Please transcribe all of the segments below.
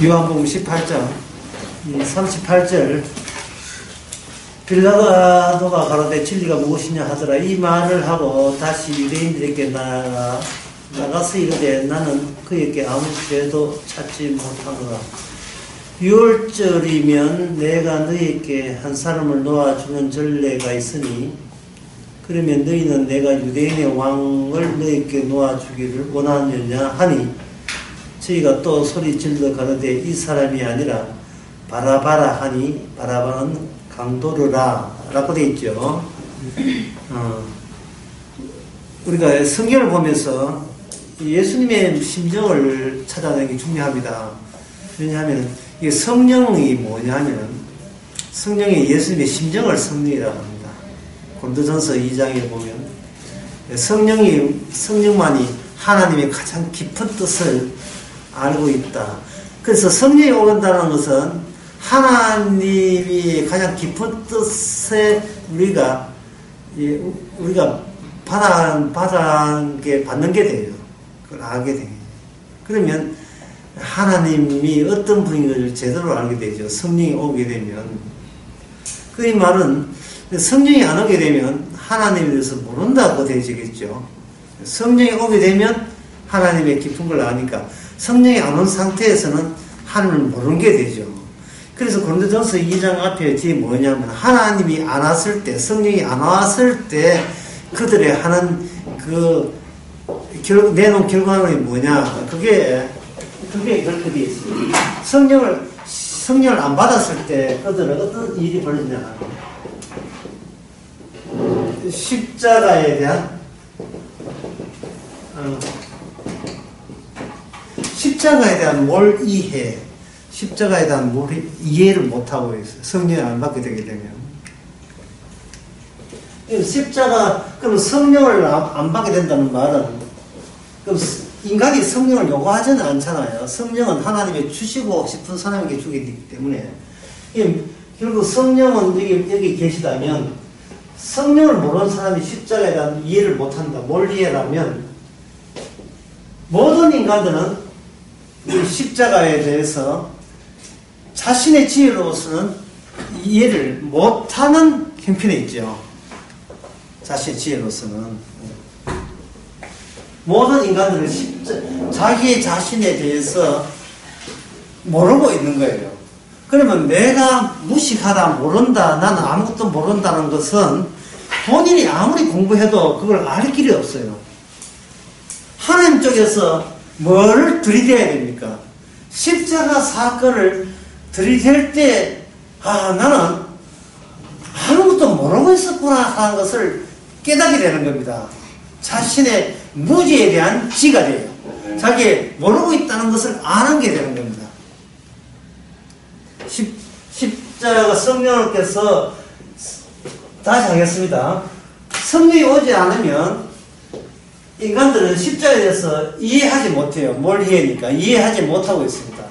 요한복음 18장 38절 빌라도가 가로되 진리가 무엇이냐 하더라. 이 말을 하고 다시 유대인들에게 나가서 이르되 나는 그에게 아무 죄도 찾지 못하노라. 6월절이면 내가 너희에게 한 사람을 놓아주는 전례가 있으니 그러면 너희는 내가 유대인의 왕을 너희에게 놓아주기를 원하느냐 하니 저희가 또 소리 질러 가로되 이 사람이 아니라 바라바라 하니 바라바는 강도르라 라고 되어 있죠. 우리가 성경을 보면서 예수님의 심정을 찾아내는 게 중요합니다. 왜냐하면 이게 성령이 뭐냐면 성령이 예수님의 심정을 성령이라고 합니다. 고린도전서 2장에 보면 성령만이 하나님의 가장 깊은 뜻을 알고 있다. 그래서 성령이 오른다는 것은 하나님이 가장 깊은 뜻에 우리가 받는 게 돼요. 그걸 알게 돼요. 그러면 하나님이 어떤 분인지를 제대로 알게 되죠. 성령이 오게 되면. 그 이 말은 성령이 안 오게 되면 하나님에 대해서 모른다고 되어지겠죠. 성령이 오게 되면 하나님의 깊은 걸 아니까 성령이 안 온 상태에서는 하나님을 모르는 게 되죠. 그래서 고린도전서 2장 앞에 뒤에 뭐냐면 하나님이 안 왔을 때, 성령이 안 왔을 때 그들의 하는 내놓은 결과물이 뭐냐? 그게 그렇게 되어 있습니다. 성령을 안 받았을 때 그들은 어떤 일이 벌어지냐? 십자가에 대한 몰이해. 십자가에 대한 이해를 못하고 있어요. 성령을 안 받게 되게 되면. 그럼 성령을 안 받게 된다는 말은, 그럼 인간이 성령을 요구하지는 않잖아요. 성령은 하나님이 주시고 싶은 사람에게 주기 때문에. 결국 성령은 여기 계시다면, 성령을 모르는 사람이 십자가에 대한 이해를 못한다. 뭘 이해라면, 모든 인간들은 이 십자가에 대해서 자신의 지혜로서는 이해를 못하는 형편에 있죠. 자신의 지혜로서는. 모든 인간들은 자기 자신에 대해서 모르고 있는 거예요. 그러면 내가 무식하다, 모른다, 나는 아무것도 모른다는 것은 본인이 아무리 공부해도 그걸 알 길이 없어요. 하나님 쪽에서 뭘 들이대야 됩니까? 십자가 사건을 들이댈 때, 나는 아무것도 모르고 있었구나 하는 것을 깨닫게 되는 겁니다. 자신의 무지에 대한 지가 돼요. 자기 모르고 있다는 것을 아는 게 되는 겁니다. 십자가 성령께서 다시 하겠습니다. 성령이 오지 않으면 인간들은 십자가에 대해서 이해하지 못해요. 뭘 이해하니까? 이해하지 못하고 있습니다.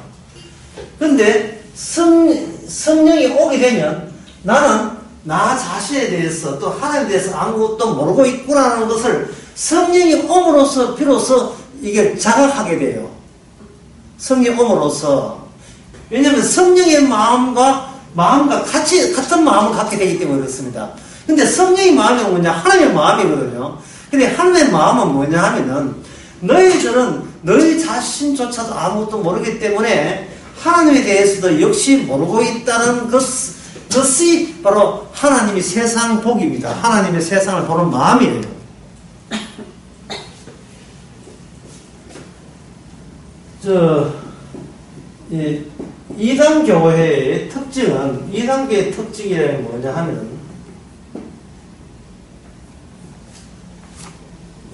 그런데 성령이 오게 되면 나는 나 자신에 대해서 또 하나님에 대해서 아무것도 모르고 있구나라는 것을 성령이 옴으로써 비로소 이게 자각하게 돼요. 성령이 옴으로써. 왜냐하면 성령의 마음과 같은 마음을 갖게 되기 때문에 그렇습니다. 근데 성령의 마음이 뭐냐? 하나님의 마음이거든요. 근데 하나님의 마음은 뭐냐 하면은 너희들은 너희 자신조차도 아무것도 모르기 때문에 하나님에 대해서도 역시 모르고 있다는 것이 바로 하나님의 세상 복입니다. 하나님의 세상을 보는 마음이에요. 이단 교회의 특징은, 이단교의 특징이라는 게 뭐냐 하면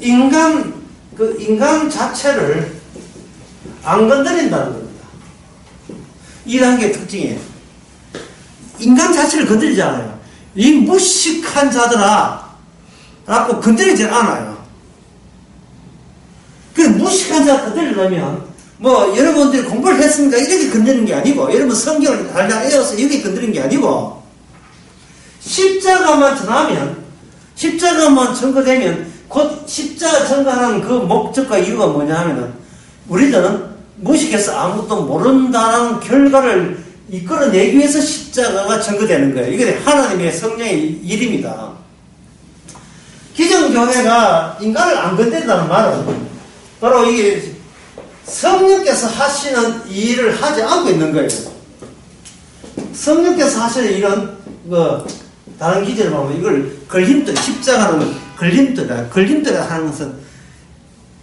인간 자체를 안 건드린다는 겁니다. 이단계의 특징이에요. 인간 자체를 건드리지 않아요. 이 무식한 자들아 라고 건드리지 않아요. 그 무식한 자를 건드리려면 여러분들이 공부를 했으니까 이렇게 건드리는 게 아니고, 여러분 성경을 달달 외워서 이렇게 건드리는 게 아니고, 십자가만 전거되면 곧 십자가 전거하는 그 목적과 이유가 뭐냐 하면은 우리들은 무식해서 아무것도 모른다는 결과를 이끌어내기 위해서 십자가가 전거되는 거예요. 이게 하나님의 성령의 일입니다. 기존교회가 인간을 안 건든다는 말은 바로 이게 성령께서 하시는 일을 하지 않고 있는 거예요. 성령께서 하시는 일은 다른 기제를 보면 이걸 걸림돌, 십자가는 걸림돌이다. 걸림돌이라 하는 것은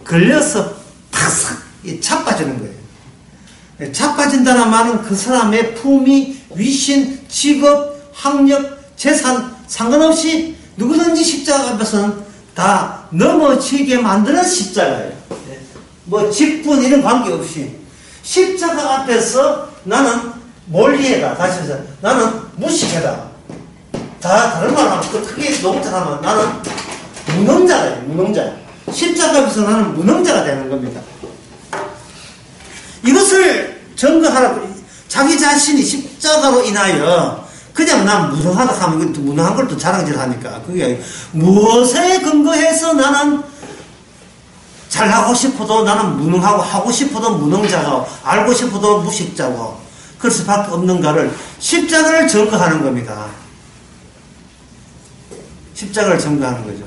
걸려서 팍삭 자빠지는 거예요. 자빠진다는 말은 그 사람의 품위, 위신, 직업, 학력, 재산 상관없이 누구든지 십자가 앞에서는 다 넘어지게 만드는 십자가예요. 뭐 직분 이런 관계없이 십자가 앞에서 나는 몰리해다. 다시 해서 나는 무식해다. 다 다른 말 하면 크게 농작하면 나는 무능자예요. 무능자. 십자가 앞에서 나는 무능자가 되는 겁니다. 이것을 증거하라고 자기 자신이 십자가로 인하여 그냥 난 무능하다 하면 무능한 걸 또 자랑질 하니까 그게 무엇에 근거해서 나는 잘하고 싶어도 나는 무능하고 하고 싶어도 무능자고 알고 싶어도 무식자고 그럴 수밖에 없는가를 십자가를 증거하는 겁니다. 십자가를 증거하는 거죠.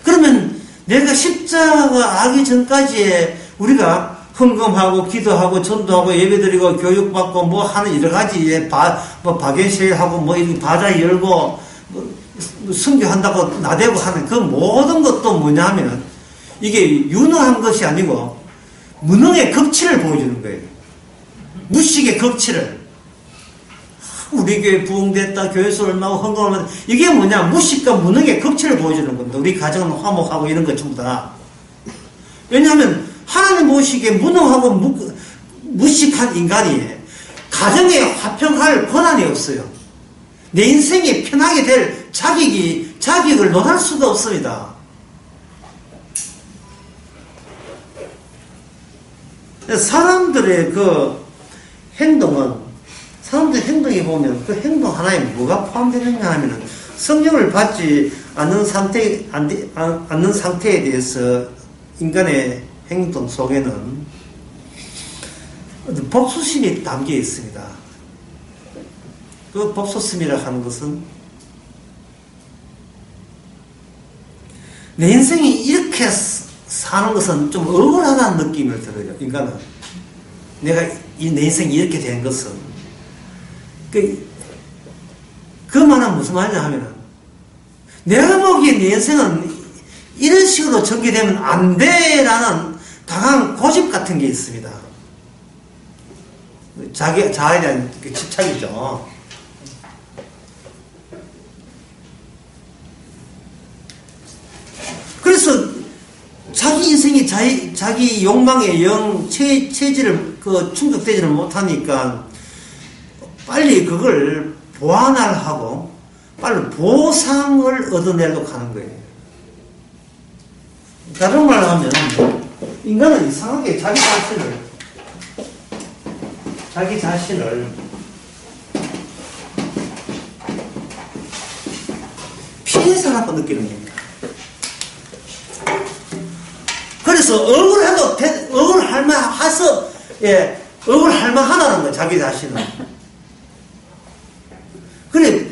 그러면 내가 십자가 하기 전까지에 우리가 헌금하고 기도하고 전도하고 예배드리고 교육받고 뭐 하는 여러 가지 박연실하고 뭐 이렇게 바자 열고 뭐 선교한다고 나대고 하는 그 모든 것도 뭐냐면 이게 유능한 것이 아니고 무능의 극치를 보여주는 거예요. 무식의 극치를. 우리 교회 부흥됐다, 교회수 얼마고 헌금 얼마, 이게 뭐냐, 무식과 무능의 극치를 보여주는 겁니다. 우리 가정은 화목하고 이런 것 전부 다. 왜냐하면 하나님 보시기에 무능하고 무식한 인간이 가정에 화평할 권한이 없어요. 내 인생이 편하게 될 자격을 논할 수가 없습니다. 사람들의 그 사람들 행동에 보면 그 행동 하나에 뭐가 포함되느냐 하면은 성령을 받지 않는 상태에 대해서 인간의 행동 속에는 복수심이 담겨 있습니다. 그 복수심이라 하는 것은 내 인생이 이렇게 사는 것은 좀 억울하다는 느낌을 들어요. 인간은 내가 내 인생이 이렇게 된 것은 그 말은 무슨 말이냐 하면은 내가 보기에 내 인생은 이런 식으로 전개되면 안 돼라는 강한 고집 같은 게 있습니다. 자아에 대한 집착이죠. 그래서 자기 인생이 자기 욕망의 체질을 충족되지를 못하니까 빨리 그걸 보완을 하고 빨리 보상을 얻어내려고 하는 거예요. 다른 말로 하면 인간은 이상하게 자기 자신을 피해자라고 느끼는 겁니다. 그래서 억울할 만하다는 거예요. 자기 자신은. 그래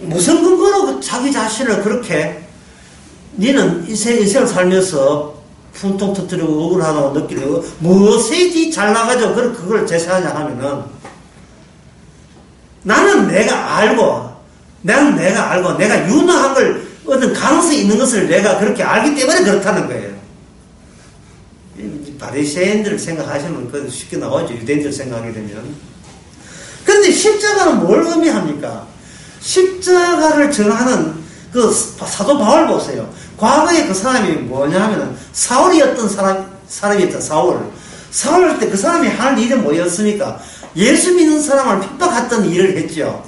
무슨 근거로 자기 자신을 그렇게 니는 인생을 살면서 분통 터뜨리고 억울하다고 느끼고 무엇이 잘나가지고 그걸 제시하냐 하면은 나는 내가 알고 내가 유능한 걸 어떤 가능성이 있는 것을 내가 그렇게 알기 때문에 그렇다는 거예요. 바리새인들을 생각하시면 그건 쉽게 나오죠. 유대인들 생각하게 되면. 그런데 십자가는 뭘 의미합니까? 십자가를 전하는 그 사도 바울 보세요. 과거에 그 사람이 뭐냐면 사울이었던 사람이었다. 사울 때 그 사람이 할 일은 뭐였습니까? 예수 믿는 사람을 핍박했던 일을 했죠.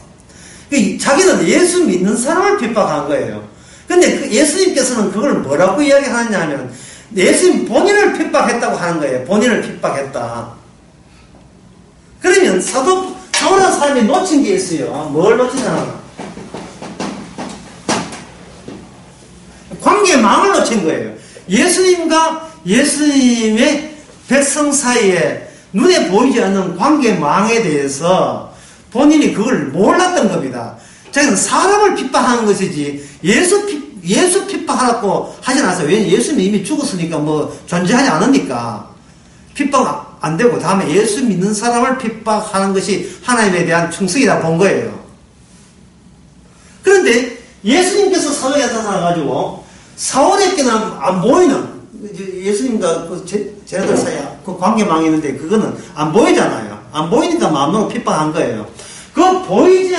자기는 예수 믿는 사람을 핍박한 거예요. 근데 예수님께서는 그걸 뭐라고 이야기하느냐 하면 예수님 본인을 핍박했다고 하는 거예요. 본인을 핍박했다. 그러면 사울이라는 사람이 놓친 게 있어요. 뭘 놓치냐? 관계의 망을 놓친 거예요. 예수님과 예수님의 백성 사이에 눈에 보이지 않는 관계망에 대해서 본인이 그걸 몰랐던 겁니다. 자기는 사람을 핍박하는 것이지 예수 핍박하라고 하지 않았어요. 왜냐하면 예수님이 이미 죽었으니까 뭐 존재하지 않으니까 핍박 안 되고 다음에 예수 믿는 사람을 핍박하는 것이 하나님에 대한 충성이다 본 거예요. 그런데 예수님께서 사도에 나타나가지고 사울에게는 안 보이는 예수님과 그 제자들 사이에 그 관계망이 있는데 그거는 안 보이잖아요. 안 보이니까 마음으로 핍박한 거예요. 그 보이지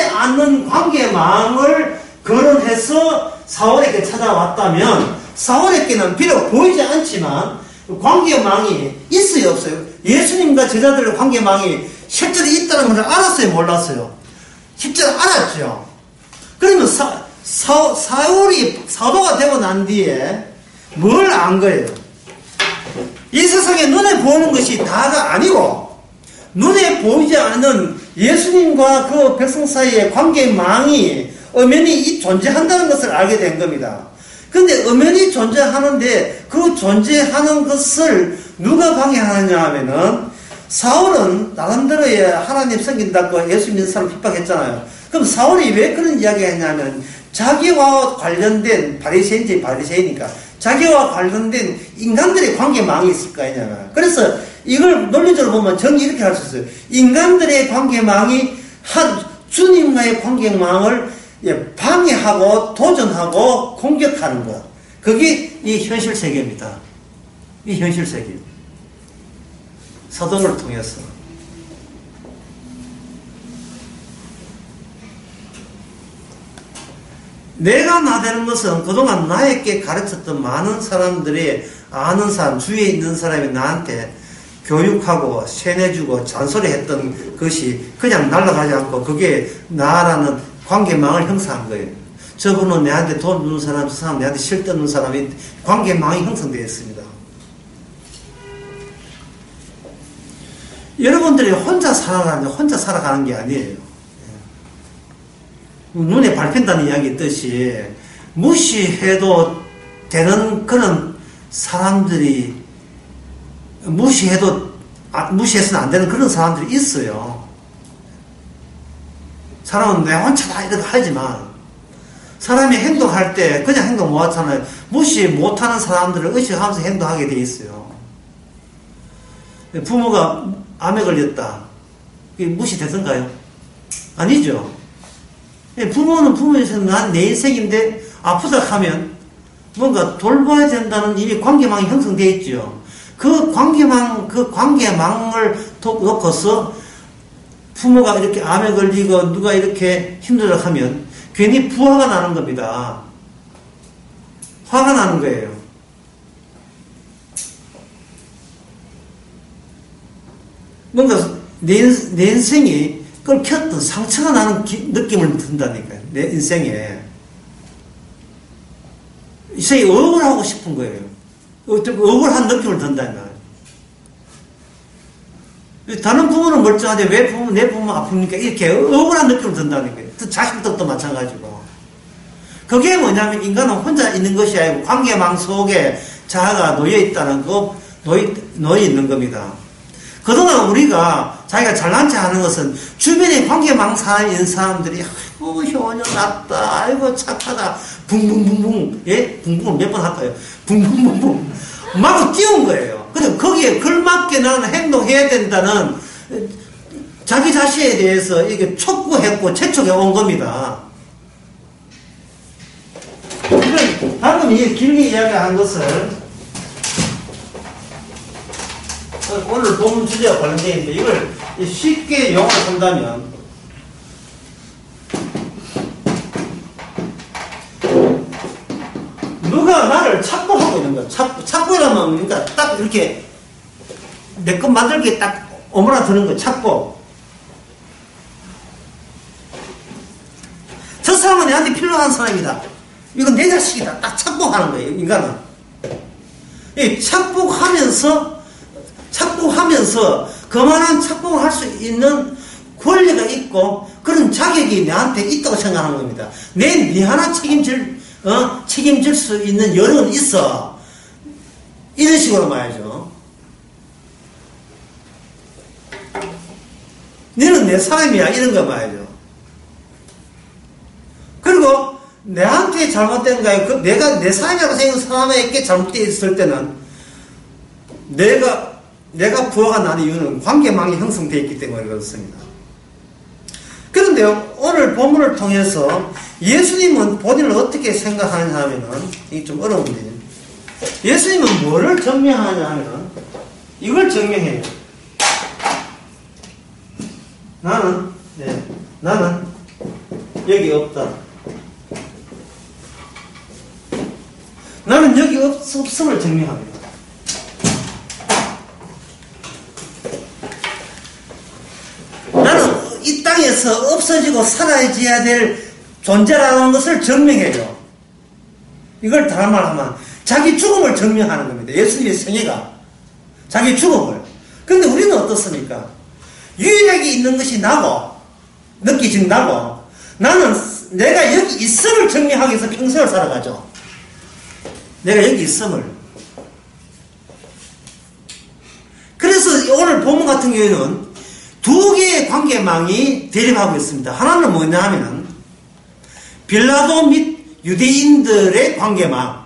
않는 관계망을 거론해서 사울에게 찾아왔다면 사울에게는 비록 보이지 않지만 관계망이 있어요, 없어요? 예수님과 제자들의 관계망이 실제로 있다는 것을 알았어요, 몰랐어요? 실제로 알았죠. 그러면 사울이 사도가 되고 난 뒤에 뭘 안 거예요? 이 세상에 눈에 보이는 것이 다가 아니고 눈에 보이지 않는 예수님과 그 백성 사이의 관계망이 엄연히 존재한다는 것을 알게 된 겁니다. 그런데 엄연히 존재하는데 그 존재하는 것을 누가 방해하느냐 하면은 사울은 나름대로의 하나님 섬긴다고 예수 믿는 사람 핍박했잖아요. 그럼 사울이 왜 그런 이야기 했냐면 자기와 관련된 바리새인이니까 자기와 관련된 인간들의 관계망이 있을 거 아니냐. 그래서 이걸 논리적으로 보면 정리 이렇게 할 수 있어요. 인간들의 관계망이 주님과의 관계망을 방해하고 도전하고 공격하는 것. 그게 이 현실 세계입니다. 이 현실 세계. 사도를 통해서. 내가 나되는 것은 그동안 나에게 가르쳤던 많은 사람들이 아는 사람, 주위에 있는 사람이 나한테 교육하고 세뇌주고 잔소리했던 것이 그냥 날아가지 않고 그게 나라는 관계망을 형성한 거예요. 저분은 내한테 돈 주는 사람, 저 사람 내한테 실 떠는 사람이 관계망이 형성되어 있습니다. 여러분들이 혼자 살아가는 게 아니에요. 눈에 밟힌다는 이야기 있듯이 무시해도 되는 그런 사람들이 무시해서는 안 되는 그런 사람들이 있어요. 사람은 내 혼자다 이렇게 하지만 사람이 행동할 때 그냥 행동 못하잖아요. 무시 못하는 사람들을 의식하면서 행동하게 돼 있어요. 부모가 암에 걸렸다. 이게 무시되던가요? 아니죠. 부모는 부모에서 내 인생인데 아프다 하면 뭔가 돌봐야 된다는 이미 관계망이 형성되어 있죠. 그 관계망을 놓고서 부모가 이렇게 암에 걸리고 누가 이렇게 힘들어 하면 괜히 부화가 나는 겁니다. 화가 나는 거예요. 뭔가 내 인생이 끓켰던 상처가 나는 느낌을 든다니까요. 내 인생에. 인생이 억울하고 싶은 거예요. 억울한 느낌을 든다니까요. 다른 부모는 멀쩡한데 왜 내 부모 아픕니까? 이렇게 억울한 느낌을 든다니까요. 자식들도 마찬가지고. 그게 뭐냐면 인간은 혼자 있는 것이 아니고 관계망 속에 자아가 놓여있다는 거, 놓여있는 겁니다. 그동안 우리가 자기가 잘난 체 하는 것은 주변에 관계망 사이에 있는 사람들이 아이고 효녀 낫다, 아이고 착하다, 붕붕붕붕, 예? 붕붕을 몇 번 할까요? 붕붕붕붕 막 띄운 거예요. 근데 거기에 걸맞게 나는 행동해야 된다는 자기 자신에 대해서 이게 촉구했고 재촉해 온 겁니다. 방금 길게 이야기한 것을 오늘 본문 주제와 관련되어 있는데 이걸 쉽게 용어를 한다면 누가 나를 착보하고 있는 거야. 착보라면 그러니까 딱 이렇게 내 것 만들기에 딱 오므라드는 거야. 착보. 저 사람은 내한테 필요한 사람이다. 이건 내 자식이다. 딱 착복하는 거예요. 인간은. 착복하면서 그만한 착복을 할 수 있는 권리가 있고 그런 자격이 내한테 있다고 생각하는 겁니다. 내 하나 책임질 수 있는 여력은 있어. 이런 식으로 말이죠. 너는 내 사람이야. 이런 거 말이죠. 그리고 내한테 잘못된 거예요. 내가 내 사람이라고 생각하는 사람에게 잘못되어 있을 때는 내가 부하가 나는 이유는 관계망이 형성되어 있기 때문에 그렇습니다. 그런데 오늘 본문을 통해서 예수님은 본인을 어떻게 생각하느냐 하면은 이게 좀 어려운 문제죠. 예수님은 뭐를 증명하냐 하면은 이걸 증명해요. 나는 여기 없다. 나는 여기 없음을 증명합니다. 나는 이 땅에서 없어지고 사라져야 될 존재라는 것을 증명해요. 이걸 다른 말로 하면 자기 죽음을 증명하는 겁니다. 예수님의 생애가 자기 죽음을. 근데 우리는 어떻습니까? 유일하게 있는 것이 나고 느끼진 나고 나는 내가 여기 있음을 증명하기 위해서 평생을 살아가죠. 내가 여기 있음을. 그래서 오늘 본문 같은 경우에는 두 개의 관계망이 대립하고 있습니다. 하나는 뭐냐 하면은 빌라도 및 유대인들의 관계망.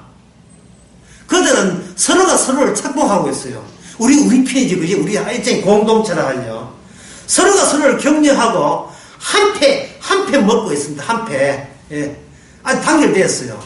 그들은 서로가 서로를 착복하고 있어요. 우리 편이지, 그지? 우리 일종의 공동체라 하죠. 서로가 서로를 격려하고 한 패 먹고 있습니다. 한 패. 예. 아주 단결되었어요.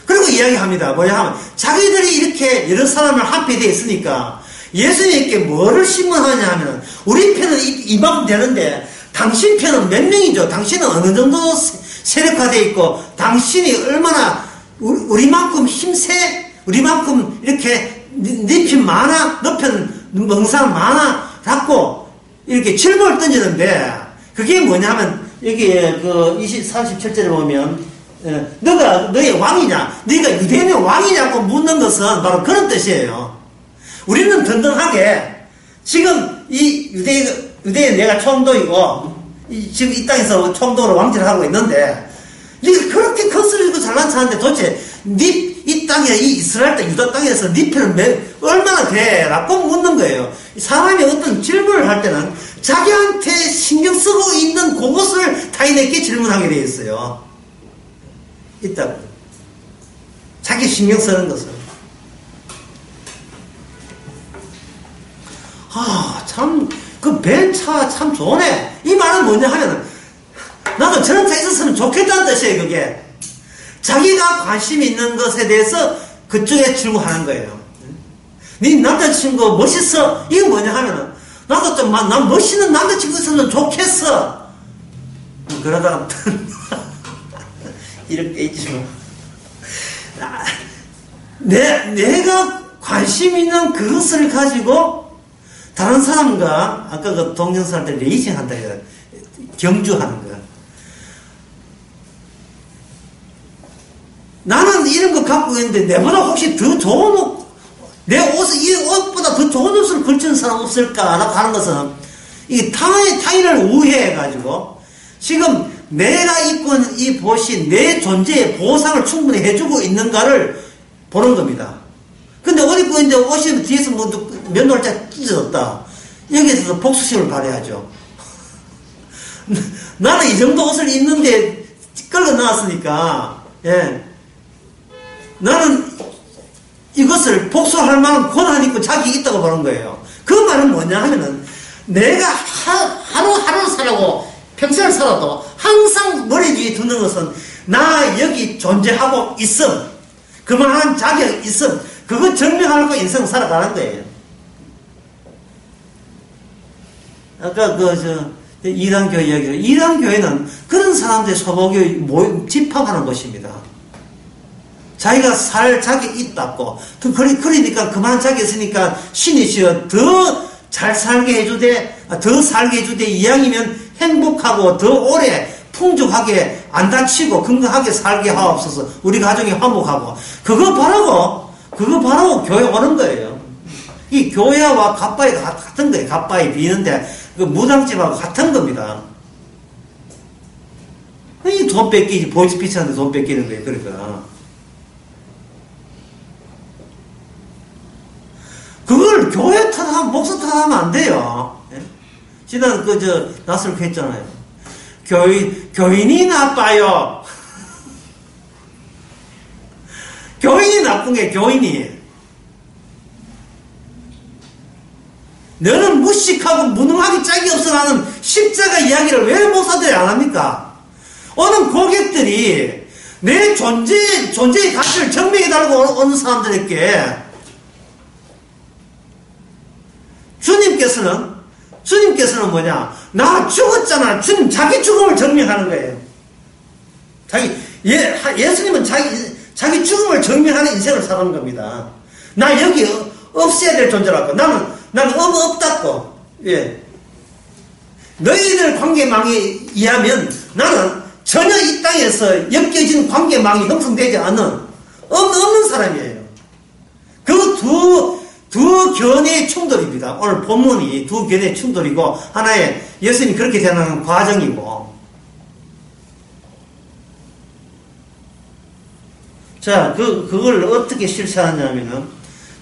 그리고 이야기합니다. 뭐냐 하면 자기들이 이렇게 여러 사람을 한 패 되어 있으니까 예수님께 뭐를 신문하냐 하면 우리 편은 이만큼 되는데 당신 편은 몇 명이죠? 당신은 어느 정도 세력화되어 있고 당신이 얼마나 우리만큼 힘세? 우리만큼 이렇게 네 편 많아? 너 편 멍상 많아? 라고 이렇게 질문을 던지는데 그게 뭐냐면 여기에 그 37절에 보면 너가 너의 왕이냐? 네가 유대인의 왕이냐고 묻는 것은 바로 그런 뜻이에요. 우리는 든든하게 지금 이 유대인 내가 총독이고 지금 이 땅에서 총독으로 왕질을 하고 있는데 네가 그렇게 거슬리고 잘난 차는데 도대체 이 땅에 이 이스라엘 땅 유다 땅에서 네 편은 얼마나 돼? 라고 묻는 거예요. 사람이 어떤 질문을 할 때는 자기한테 신경 쓰고 있는 그것을 타인에게 질문하게 되어 있어요. 있다고. 자기 신경 쓰는 것을. 참, 그 벤차 참 좋네. 이 말은 뭐냐 하면은, 나도 저런 차 있었으면 좋겠다는 뜻이에요, 그게. 자기가 관심 있는 것에 대해서 그쪽에 질문하는 거예요. 네 남자친구 멋있어? 이건 뭐냐 하면은, 나도 좀, 난 멋있는 남자친구 있으면 좋겠어. 그러다가, 이렇게 있지 뭐. 내가 관심 있는 그것을 가지고, 다른 사람과 아까 그 동영상 할 때 레이싱 한다 해요. 경주하는 거. 나는 이런 거 갖고 있는데 내보다 혹시 더 좋은 옷, 내 옷을 이 옷보다 더 좋은 옷을 걸치는 사람 없을까라고 하는 것은 이게 타인을 우회해 가지고 지금 내가 입고 있는 이 옷이 내 존재의 보상을 충분히 해주고 있는가를 보는 겁니다. 근데 옷 입고 있는데 옷이 뒤에서 몇 놀자 찢어졌다. 여기에서 복수심을 발휘하죠. 나는 이 정도 옷을 입는데 끌고 나왔으니까, 예. 나는 이것을 복수할 만한 권한이 있고 자격이 있다고 보는 거예요. 그 말은 뭐냐 하면은, 내가 하루하루 살아고 평생을 살아도 항상 머리 위에 두는 것은, 나 여기 존재하고 있음. 그만한 자격 있음. 그거 증명하려고 인생 살아가는 거예요. 아까 이단교회 이야기로, 이단교회는 그런 사람들의 소모교회 집합하는 곳입니다. 자기가 살 자격이 있다고. 그러니까 그만 자격이 있으니까 신이시여 더 잘 살게 해주되, 더 살게 해주되, 이왕이면 행복하고 더 오래 풍족하게 안 다치고 건강하게 살게 하옵소서. 우리 가정이 화목하고. 그거 바라고 교회 오는 거예요. 이 교회와 갓바위가 같은 거예요. 갓바위 비는데 그 무당집하고 같은 겁니다. 이 돈 뺏기지. 보이스피치한테 돈 뺏기는 거예요. 그러니까. 목사 탓하면 안 돼요. 예? 지난 낯설게 했잖아요. 교인이 나빠요. 교인이 나쁜 게 교인이. 너는 무식하고 무능하기 짝이 없어 하는 십자가 이야기를 왜 목사들이 안 합니까? 오는 고객들이 내 존재의 가치를 증명해달라고 오는 사람들에게 주님께서는 뭐냐? 나 죽었잖아. 주님 자기 죽음을 증명하는 거예요. 예수님은 자기 죽음을 증명하는 인생을 살아가는 겁니다. 나 여기 없어야 될 존재라고. 나는 없다고. 예. 너희들 관계망에 의하면 나는 전혀 이 땅에서 엮여진 관계망이 형성되지 않은 없는 사람이에요. 그 두 견해의 충돌입니다. 오늘 본문이 두 견해의 충돌이고 하나의 예수님이 그렇게 되는 과정이고. 자, 그걸 어떻게 실천하냐면은,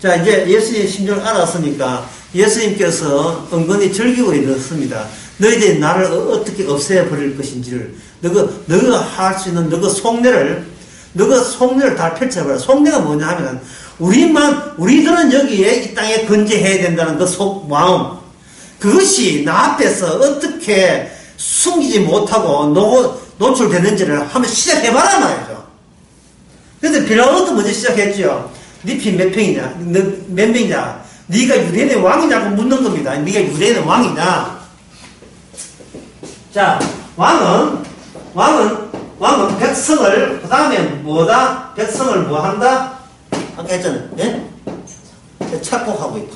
자, 이제 예수님의 심정을 알았으니까 예수님께서 은근히 즐기고 있었습니다. 너희들이 나를 어떻게 없애버릴 것인지를, 너가 할 수 있는 너가 속내를 다 펼쳐버려. 속내가 뭐냐 하면, 우리들은 여기에 이 땅에 건재해야 된다는 그 속마음, 그것이 나 앞에서 어떻게 숨기지 못하고 노출되는지를 한번 시작해봐라 말이죠. 그래서 빌라도도 먼저 시작했죠. 네 피 몇 평이냐? 너 몇 명이냐? 네가 유대인의 왕이냐고 묻는 겁니다. 네가 유대인의 왕이냐? 자, 왕은 백성을, 그 다음에 뭐다? 백성을 뭐 한다? 아까 했잖아요. 예? 착복하고 있죠.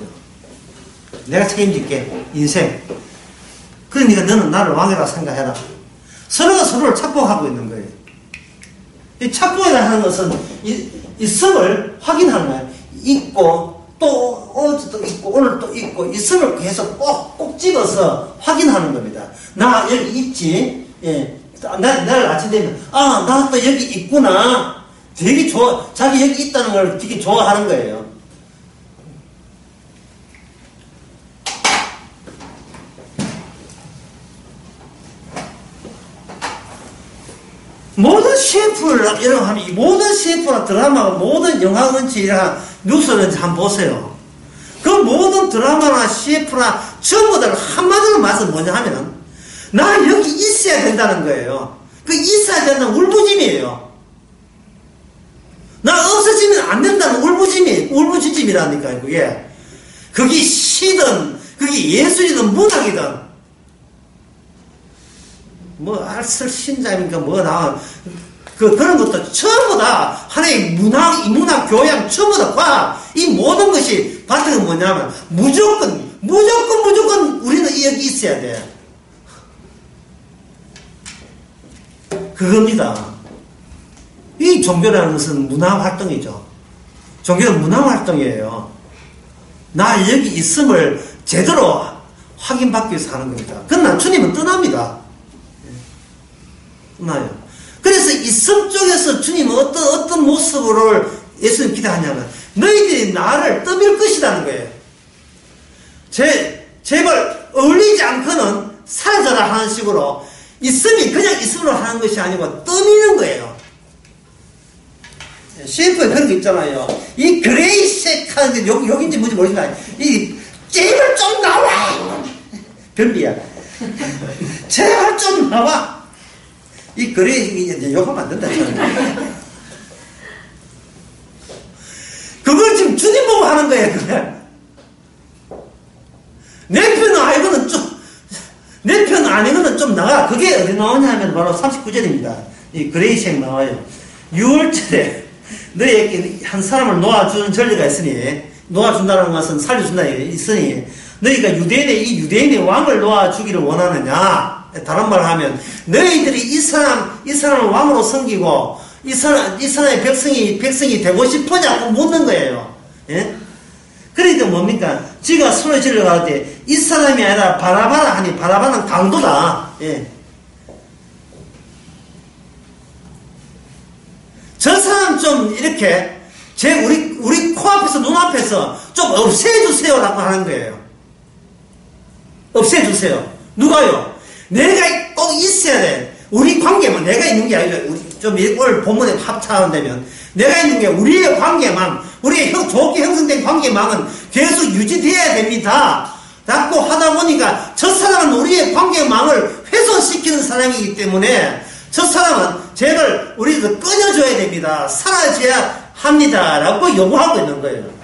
내가 책임질게. 인생. 그러니까 너는 나를 왕이라 생각해라. 서로가 서로를 착복하고 있는 거예요. 이 착복이라 하는 것은 이 성을 확인하는 거예요. 있고, 또, 어제도 있고, 오늘 또 있고, 이 성을 계속 꼭 집어서 확인하는 겁니다. 나 여기 있지? 예. 내일 아침 되면, 나 또 여기 있구나. 되게 자기 여기 있다는 걸 되게 좋아하는 거예요. 모든 CF를 이런 하면, 모든 CF나 드라마가, 모든 영화든지 뉴스든지 한번 보세요. 그 모든 드라마나 CF나 전부 다 한마디로 말해서 뭐냐 하면은, 나 여기 있어야 된다는 거예요. 그 있어야 된다는 울부짖음이에요. 나 없어지면 안 된다는 울부짖음이라니까요, 그게. 그게 시든, 그게 예술이든 문학이든, 뭐, 알쓸 신자입니까? 그런 것도 전부 다 하나의 문학, 교양, 전부 다 과학, 이 모든 것이 바탕은 뭐냐면, 무조건 우리는 여기 있어야 돼. 그겁니다. 이 종교라는 것은 문화활동이죠. 종교는 문화활동이에요. 나 여기 있음을 제대로 확인받기 위해서 하는 겁니다. 그러나 주님은 떠납니다. 떠나요. 그래서 이 성 쪽에서 주님은 어떤 모습으로 예수님 기대하냐면, 너희들이 나를 떠밀 것이라는 거예요. 제발 어울리지 않고는 사라져라 하는 식으로, 있음이 그냥 있음으로 하는 것이 아니고 떠미는 거예요. CF에 그런 게 있잖아요. 이 그레이색 하는 게 여기인지 뭔지 모르겠지만, 제발 좀 나와! 변비야. 제발 좀 나와! 이 그레이색이 이제 욕하면 안 된다. 그걸 지금 주님 보고 하는 거예요, 그래. 내 편은 아니고는 내 편 아니고는 좀 나가. 그게 어디 나오냐 하면 바로 39절입니다. 이 그레이색 나와요. 6월절에 너희에게 한 사람을 놓아주는 전례가 있으니, 놓아준다는 것은 살려준다는 게 있으니, 너희가 이 유대인의 왕을 놓아주기를 원하느냐? 다른 말을 하면, 너희들이 이 사람을 왕으로 섬기고, 이 사람의 백성이 되고 싶으냐고 묻는 거예요. 예? 그러니까 뭡니까? 지가 손을 질러갈 때, 이 사람이 아니라 바라바라 하니, 바라바는 강도다. 예. 저 사람 좀 이렇게 우리 코앞에서 눈앞에서 좀 없애주세요라고 하는 거예요. 없애주세요. 누가요? 내가 꼭 있어야 돼. 우리 관계만 내가 있는 게 아니라 좀 오늘 본문에 합차한다면 내가 있는 게 우리의 관계망, 우리의 좋게 형성된 관계망은 계속 유지돼야 됩니다. 자꾸 하다 보니까 저 사람은 우리의 관계망을 훼손시키는 사람이기 때문에 저 사람은 쟤를 우리가 끊어줘야 됩니다. 사라져야 합니다. 라고 요구하고 있는 거예요.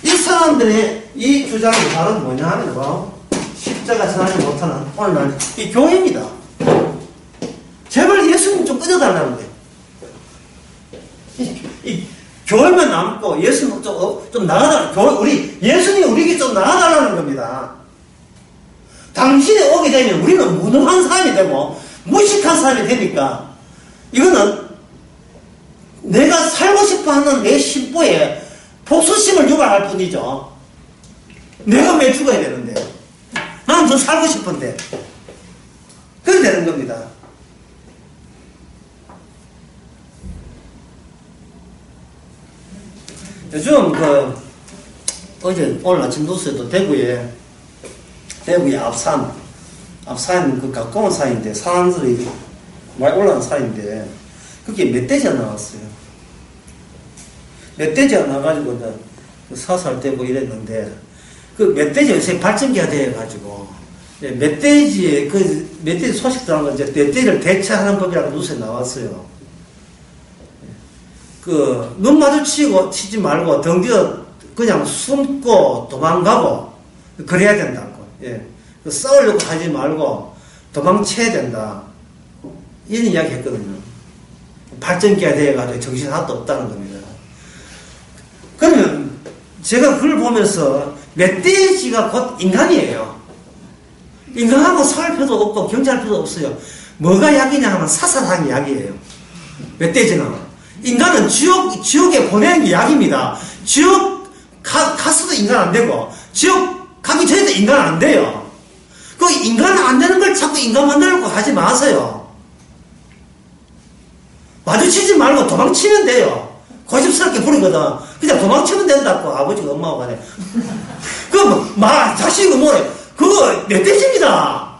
이 사람들의 이 주장이 바로 뭐냐 하면 십자가 전하지 못하는 오늘날 이 교회입니다. 제발 예수님 좀 끊어달라는 거예요. 이 교회만 남고 예수님 좀 나가달라. 예수님 우리에게 좀 나가달라는 겁니다. 당신이 오게 되면 우리는 무능한 사람이 되고 무식한 사람이 되니까 이거는 내가 살고 싶어 하는 내 심보에 복수심을 유발할 뿐이죠. 내가 왜 죽어야 되는데? 난 더 살고 싶은데. 그렇게 되는 겁니다. 요즘 오늘 아침 뉴스에도 대구에 앞산 가까운 산인데, 사람들이 많이 올라간 산인데, 그게 멧돼지가 나왔어요. 멧돼지가 나가지고, 사살되고 이랬는데, 그 멧돼지가 요새 발전기가 되어가지고, 멧돼지 소식 들어간 건 이제 멧돼지를 대처하는 법이라고 뉴스에 나왔어요. 눈 치지 말고, 덩디어 그냥 숨고 도망가고, 그래야 된다고. 예. 싸우려고 하지 말고, 도망쳐야 된다. 이런 이야기 했거든요. 발전기가 되어가지고 정신 하나도 없다는 겁니다. 그러면, 제가 그걸 보면서, 멧돼지가 곧 인간이에요. 인간하고 싸울 필요도 없고 경쟁할 필요도 없어요. 뭐가 약이냐 하면 사사상이 약이에요. 멧돼지는. 인간은 지옥에 보내는 게 약입니다. 지옥 갔어도 인간 안 되고 지옥 가기 전에도 인간 안 돼요. 그 인간 안 되는 걸 자꾸 인간 만들려고 하지 마세요. 마주치지 말고 도망치면 돼요. 고집스럽게 부리거든. 그냥 도망치면 된다고 아버지가 엄마가 가네. 자식이 뭐래? 그거 멧돼지입니다.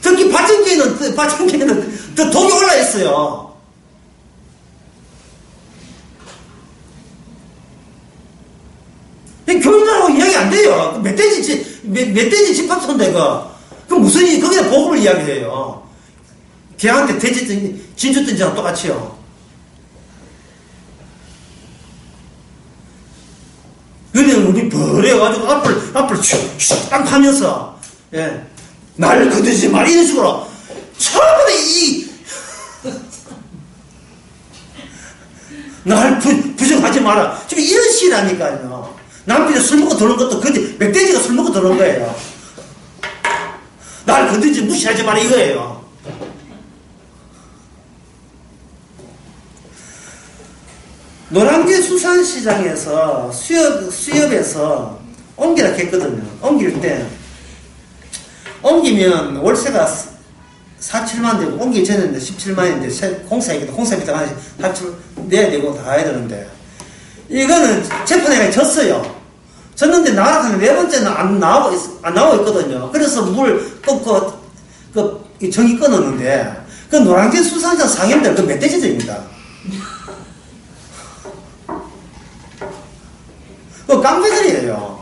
특히 발전기에는 더 독이 올라 있어요. 교인들하고 이야기 안 돼요. 멧돼지 집합소인데, 그 무슨, 거기다 복음을 이야기해요. 걔한테 돼지든, 진주든지랑 똑같이요. 그냥 우리 버려가지고 앞을 슉슉 하면서, 예. 날 거두지 말, 이런 식으로. 처음에 날 부정하지 마라. 지금 이런 시라니까요. 남편이 술 먹고 들어온 것도 멧돼지가 술 먹고 들어온 거예요. 날 건드리지 무시하지 마라 이거예요. 노량진 수산시장에서 수협에서 옮기라 했거든요. 옮기면 월세가 4-7만 되고, 옮기기 전에는 17만인데, 공사비도 하나씩 내야 되고 다 해야 되는데, 이거는 재판회가 졌어요. 졌는데 나락하면 네 번째는 안 나오고 있거든요. 그래서 물 끊고, 전기 끊었는데, 그 노량진 수산시장 상인들, 그 멧돼지들입니다. 그 깡패들이에요.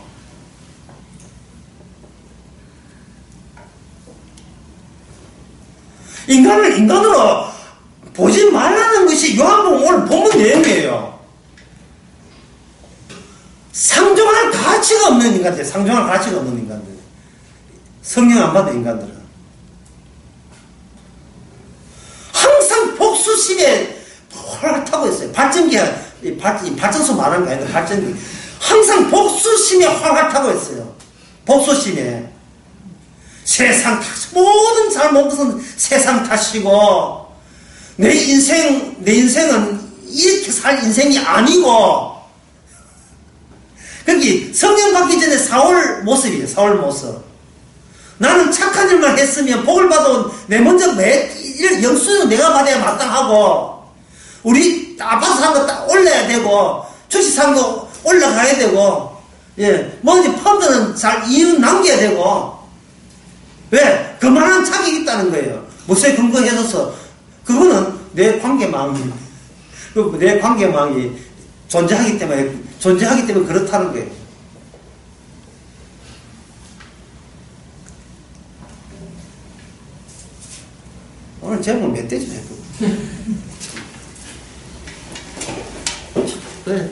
인간을 인간으로 보지 말라는 것이 요한복음 오늘 본문 내용이에요. 상종할 가치가 없는 인간들, 상종할 가치가 없는 인간들. 성령 안 받은 인간들은. 항상 복수심에 활활 타고 있어요. 발전소 말하는 거 아니라 발전기. 항상 복수심에 활활 타고 있어요. 복수심에. 세상 탓, 모든 잘못 것은 세상 탓이고, 내 인생은 이렇게 살 인생이 아니고, 그게 성령 받기 전에 사울 모습이에요, 사울 모습. 나는 착한 일만 했으면 복을 받아온 내 먼저 영수는 내가 받아야 마땅하고, 우리 아파트 산 거 딱 올려야 되고, 주식상도 올라가야 되고, 예, 뭔지 펀드는 잘 이유 남겨야 되고, 왜? 그만한 자격이 있다는 거예요. 무엇에 근거해줘서, 그거는 내 관계망이, 내 관계망이 존재하기 때문에 그렇다는 거예요. 오늘 제목 멧돼지 했고. 그래.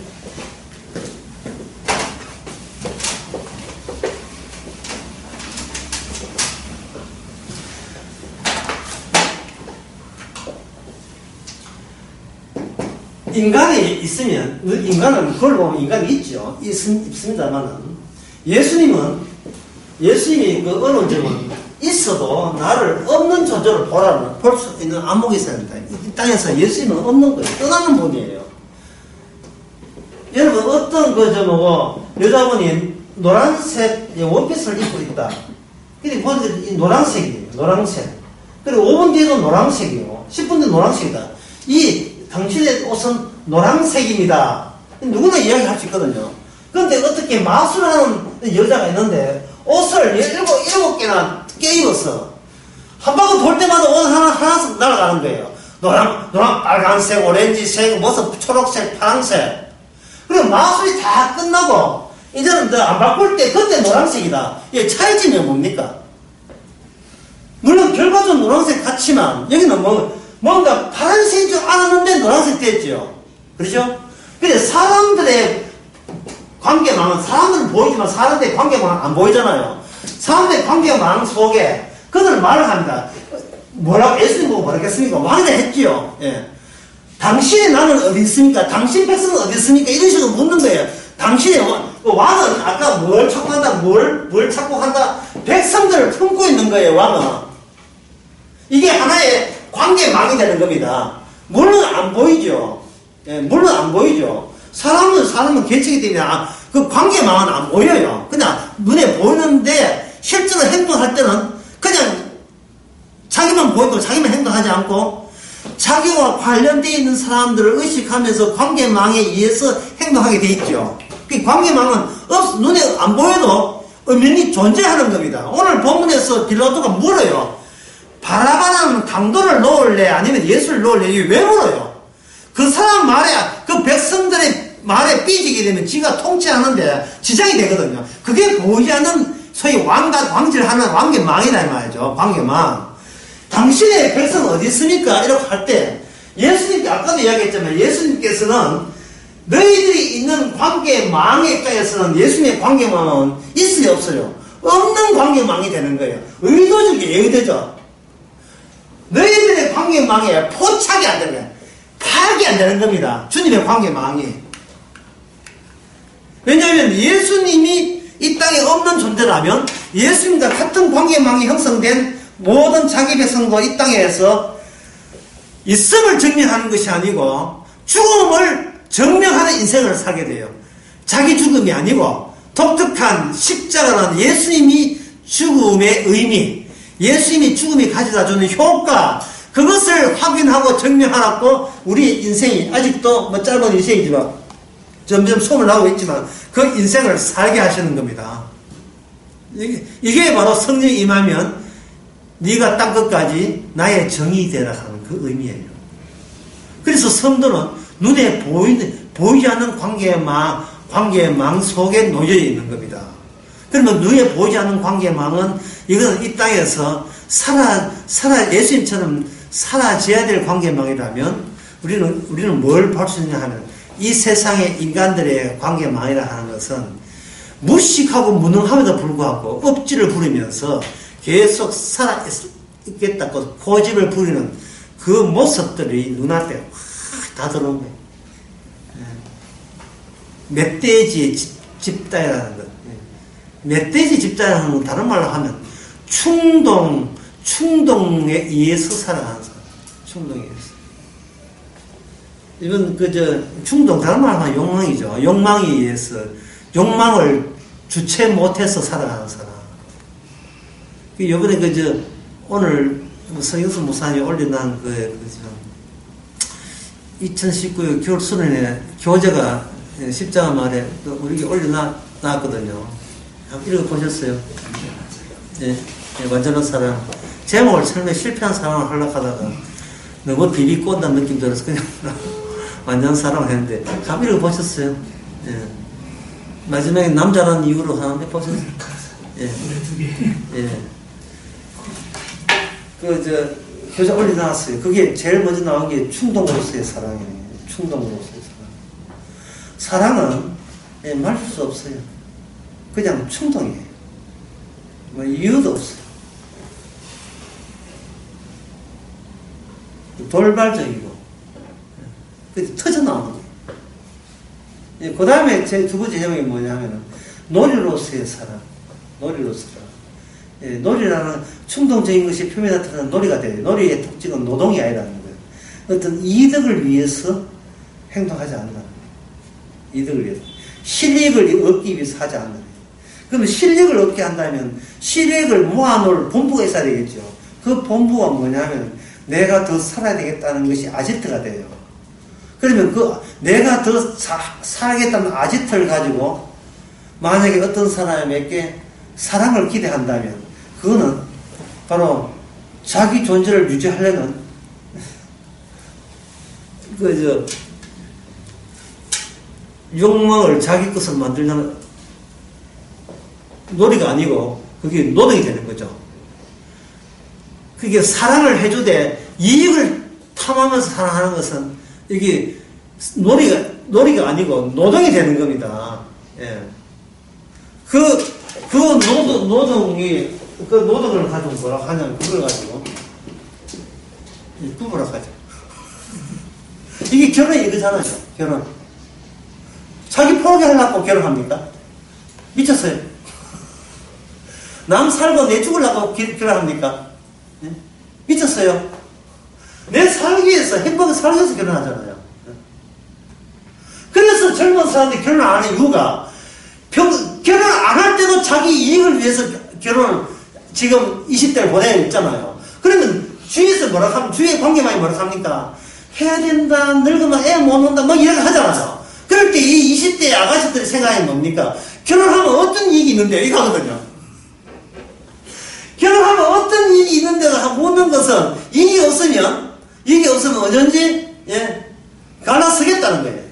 인간이 있으면, 인간은 그걸 보면 인간이 있죠. 있습니다만은, 예수님이 그 어느 점은 있어도 나를 없는 존재로 볼 수 있는 안목이 있어야 합니다. 이 땅에서 예수님은 없는 거예요. 떠나는 분이에요. 여러분, 어떤 여자분이 노란색 원피스를 입고 있다. 근데 보니까 노란색이에요. 노란색. 그리고 5분 뒤에도 노란색이에요. 10분 뒤에 노란색이다. 당신의 옷은 노란색입니다. 누구나 이야기할 수 있거든요. 그런데 어떻게 마술하는 여자가 있는데 옷을 7개나 껴입었어. 한 바퀴 돌 때마다 옷 하나씩 날아가는 거예요. 노란, 빨간색, 오렌지색, 초록색, 파란색. 그리고 마술이 다 끝나고 이제는 안 바꿀 때 그때 노란색이다. 이게 차이점이 뭡니까? 물론 결과적으로 노란색 같지만 여기는 뭔가 파란색인 줄 알았는데 노란색 됐죠. 그렇죠? 근데 사람들의 관계망은 사람들은 보이지만 사람들의 관계망은 안 보이잖아요. 사람들의 관계망 속에 그들은 말을 합니다. 뭐라고 예수님 보고 뭐라겠습니까? 왕이라 했지요. 예. 당신의 나는 어디 있습니까? 당신 백성은 어디 있습니까? 이런 식으로 묻는 거예요. 당신의 왕은 아까 뭘 찾고 한다? 뭘 찾고 한다? 백성들을 품고 있는 거예요, 왕은. 이게 하나의 관계망이 되는 겁니다. 물론 안 보이죠. 예, 물론 안 보이죠. 사람은 개척이 때문에 그 관계망은 안 보여요. 그냥 눈에 보이는데 실제로 행동할 때는 그냥 자기만 보이고 자기만 행동하지 않고 자기와 관련되어 있는 사람들을 의식하면서 관계망에 의해서 행동하게 돼 있죠. 그 관계망은 눈에 안 보여도 엄연히 존재하는 겁니다. 오늘 본문에서 빌라도가 물어요. 바라바라는 강도를 놓을래? 아니면 예수를 놓을래? 이게 왜 물어요? 그 사람 말에, 그 백성들의 말에 삐지게 되면 지가 통치하는데 지장이 되거든요. 그게 보이지 않는 소위 왕지를 하는 관계망이다, 이 말이죠. 관계망. 당신의 백성은 어디 있습니까? 이렇게 할 때, 예수님께, 아까도 이야기했지만, 예수님께서는 너희들이 있는 관계망의 입장에서는 예수님의 관계망은 있으니 없어요. 없는 관계망이 되는 거예요. 의도죠. 너희들의 관계망에 포착이 안 되는 거예요. 파악이 안 되는 겁니다. 주님의 관계망이. 왜냐하면 예수님이 이 땅에 없는 존재라면 예수님과 같은 관계망이 형성된 모든 자기 백성도 이 땅에서 있음을 증명하는 것이 아니고 죽음을 증명하는 인생을 살게 돼요. 자기 죽음이 아니고 독특한 십자가라는 예수님이 죽음의 의미, 예수님이 죽음이 가져다주는 효과, 그것을 확인하고 증명하고 우리 인생이 아직도 짧은 인생이지만 점점 소문을 나고 있지만 그 인생을 살게 하시는 겁니다. 이게 바로 성령 임하면 네가 땅 끝까지 나의 정이 되라 하는 그 의미예요. 그래서 성도는 눈에 보이지 않는 관계망 속에 놓여 있는 겁니다. 그러면 눈에 보이지 않는 관계망은 이거는 이 땅에서 예수님처럼 사라져야 될 관계망이라면 우리는 뭘 볼 수 있냐 하면 이 세상의 인간들의 관계망이라 하는 것은 무식하고 무능함에도 불구하고 억지를 부리면서 계속 살아있겠다고 고집을 부리는 그 모습들이 눈앞에 다 들어온 거예요. 멧돼지의 집단이라는 것. 멧돼지 집단이라는 건 다른 말로 하면 충동에 의해서 살아가는 사람. 충동에 의해서. 이건 충동, 다른 말로 하면 욕망이죠. 욕망에 의해서, 욕망을 주체 못해서 살아가는 사람. 요번에 오늘 성경수 목사님이 올려놓은 2019 겨울 수련회 교재가 예, 십자가 말에 우리 올려놨거든요. 한번 읽어보셨어요? 예, 예, 완전한 사랑. 제목을 처음에 실패한 사랑을 하려고 하다가 너무 비비꼰다는 느낌 들어서 그냥 완전한 사랑을 했는데 한번 읽어보셨어요? 예. 마지막에 남자라는 이유로 하나 해보셨어요? 예. 예. 교재 올려놨어요. 그게 제일 먼저 나온 게 충동으로서의 사랑이에요. 충동으로서의 사랑. 사랑은 예, 말할 수 없어요. 그냥 충동이에요. 뭐 이유도 없어요. 돌발적이고 터져나오는 거예요. 예, 그 다음에 제 두 번째 제목이 뭐냐면은 놀이로서의 사랑. 놀이로서의 사랑. 예, 놀이라는 충동적인 것이 표면에 나타나는 놀이가 돼요. 놀이의 특징은 노동이 아니라는 거예요. 어떤 이득을 위해서 행동하지 않는다. 이득을 위해서. 실익을 얻기 위해서 하지 않는다. 그러면 실력을 얻게 한다면 실력을 모아놓을 본부가 있어야 되겠죠. 그 본부가 뭐냐면 내가 더 살아야 되겠다는 것이 아지트가 돼요. 그러면 내가 더 살아야겠다는 아지트를 가지고 만약에 어떤 사람에게 사랑을 기대한다면 그거는 바로 자기 존재를 유지하려는 욕망을 자기 것을 만들려는 놀이가 아니고 그게 노동이 되는 거죠. 그게 사랑을 해주되 이익을 탐하면서 사랑하는 것은 이게 놀이가 아니고 노동이 되는 겁니다. 예. 노동이, 그 노동을 가지고 뭐라고 하냐면, 그걸 가지고, 부부라고 하죠. 이게 결혼이 이거잖아요, 결혼. 자기 포기하려고 결혼합니까? 미쳤어요. 남 살고 내 죽으려고 결혼합니까? 예? 미쳤어요. 내 살기 위해서, 행복을 살기 위해서 결혼하잖아요. 그래서 젊은 사람들이 결혼 안 하는 이유가, 결혼 안 할 때도 자기 이익을 위해서 결혼을 지금 20대를 보내고 있잖아요. 그러면 주위에서 뭐라 하면, 주위의 관계만이 뭐라 합니까? 해야 된다, 늙으면 애 못 논다, 뭐 이렇게 하잖아요. 그럴 때 이 20대 아가씨들의 생각이 뭡니까? 결혼하면 어떤 이익이 있는데요? 이거 하거든요. 결혼하면 어떤 이익이 있는데도 묻는 것은 이익이 없으면 어쩐지, 예, 갈라서겠다는 거예요.